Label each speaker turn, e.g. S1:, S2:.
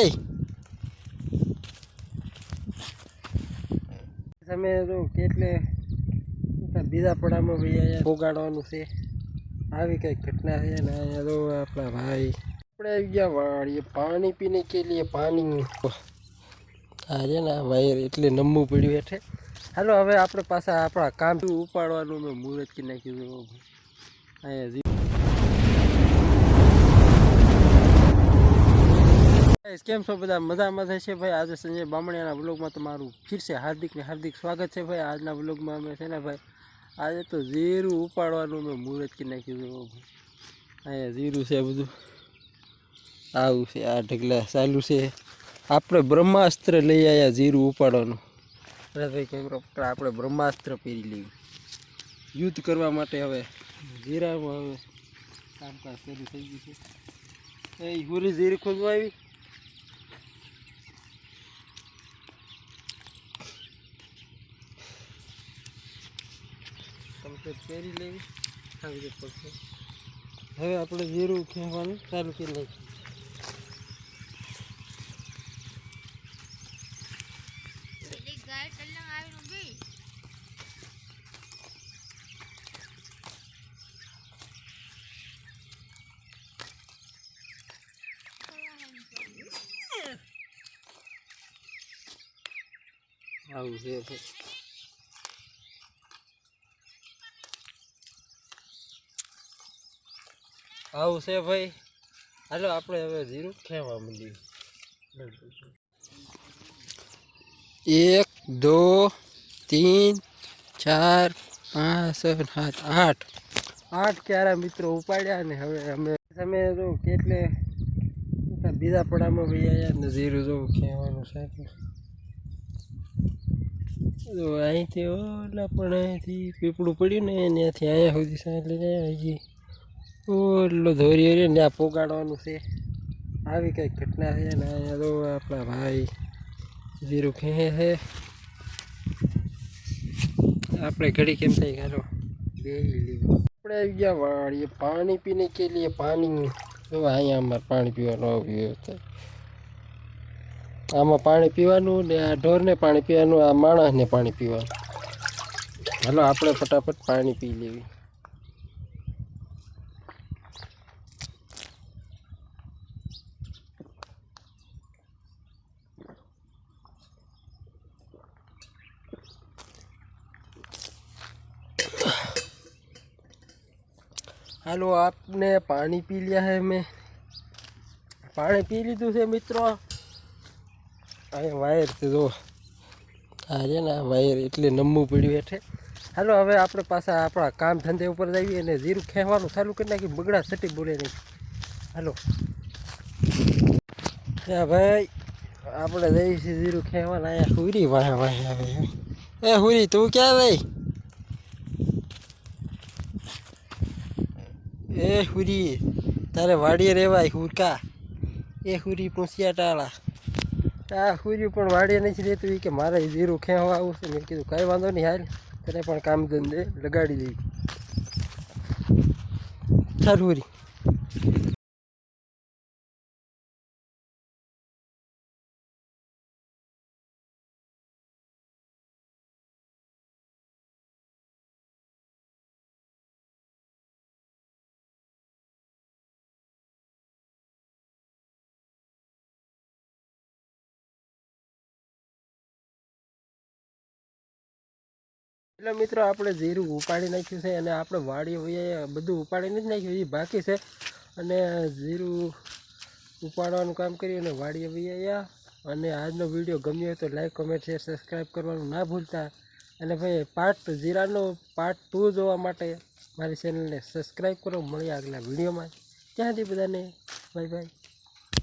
S1: ભાઈ તમે જો કેટલે બીજા પડામાં ભાઈ પોગાડવાનું છે આવી કઈ ઘટના છે ને અહીંયા જો આપણા ભાઈ આપણે આવી ગયા વાળીએ પાણી પીને કે લીએ પાણી આજે ને વાયર એટલે નમવું પડ્યું હેઠે હાલો હવે આપણે પાછા આપણા કામ ઉપાડવાનું મેં મુહૂર્ત કરી નાખ્યું અહીંયા કેમ છો બધા મજામાં થશે ભાઈ આજે સંજય બામણિયાના વ્લોગમાં તમારું ફિરસે હાર્દિક સ્વાગત છે ભાઈ આજના વ્લોગમાં અમે છે ને ભાઈ આજે તો જીરું ઉપાડવાનું મેં મુહૂર્ત કરી નાખ્યું અહીંયા જીરું છે બધું આવું છે આ ઢગલા ચાલુ છે આપણે બ્રહ્માસ્ત્ર લઈ આવ્યા જીરું ઉપાડવાનું ભાઈ કેમેરો આપણે બ્રહ્માસ્ત્ર પહેરી લેવું યુદ્ધ કરવા માટે હવે જીરામાં હવે કામકાજ શરૂ થઈ ગયું છે એ હુરી જીરી ખોદવા આવી કમ્પ્લીટ પહેરી લેવી આવી રીતે પડશે હવે આપણે જીરું ખેવાનું ચાલુ કરી નાખીએ આવું છે આવું છે ભાઈ હાલો આપણે હવે જીરું ખેવા માંડીએ 1 2 3 4 5 6 7 8 ક્યારા મિત્રો ઉપાડ્યા ને હવે અમે તમે જો કેટલે બીજા પડામાં ભાઈ આવ્યા ને જીરું જો ખેવાનું છે તો અહીંથી ઓલા પણ અહીંથી પીપળું પડ્યું ને ત્યાંથી અહીંયા સુધી સાંજે હજી ઓલો ધોરી ને ત્યાં પોગાડવાનું છે આવી કંઈક ઘટના છે ને અહીંયા તો આપણા ભાઈ જીરું ખે છે આપણે ઘડી કેમ થઈ હાલો બે લીધું આપણે આવી ગયા વાળીએ પાણી પીને કે લીએ પાણી જો અહીંયા અમારે પાણી પીવાનું આવ્યું છે આમાં પાણી પીવાનું ને આ ઢોરને પાણી પીવાનું આ માણસને પાણી પીવાનું હાલો આપણે ફટાફટ પાણી પી લેવી હાલો આપને પાણી પી लिया है મેં પાણી પી લીધું છે મિત્રો અહીંયા વાયર છે જો આ છે ને આ વાયર એટલે નમવું પડ્યું હેઠે હાલો હવે આપણે પાછા આપણા કામ ધંધે ઉપર જઈએ અને જીરું ખેવાનું ચાલુ કરી નાખી બગડા સટી બોલે નહીં હાલો હા ભાઈ આપણે જઈએ છીએ જીરું ખેવાના અહીંયા હુરી વાહ વાહ આવે એ હુરી તું ક્યાં ભાઈ એ હુરી તારે વાડીએ રહેવાય હુરકા એ હુરી પૂછ્યા ટાળા આ હુરી પણ વાડીએ નથી રહેતું કે મારે જીરું ખેવા આવું છે મેં કીધું કાંઈ વાંધો નહીં હાલ તને પણ કામ ધંધે લગાડી દઈ ચાલ હુરી એટલે મિત્રો આપણે જીરું ઉપાડી નાખ્યું છે અને આપણે વાડી બધું ઉપાડી નથી નાખ્યું એ બાકી છે અને જીરું ઉપાડવાનું કામ કર્યું અને વાડીએ વૈયા અને આજનો વિડીયો ગમ્યો હોય તો લાઈક કમેન્ટ શેર સબસ્ક્રાઈબ કરવાનું ના ભૂલતા અને ભાઈ જીરાનો પાર્ટ 2 જોવા માટે મારી ચેનલને સબસ્ક્રાઈબ કરો મળીએ આગલા વિડીયોમાં ત્યાંથી બધાને બાય બાય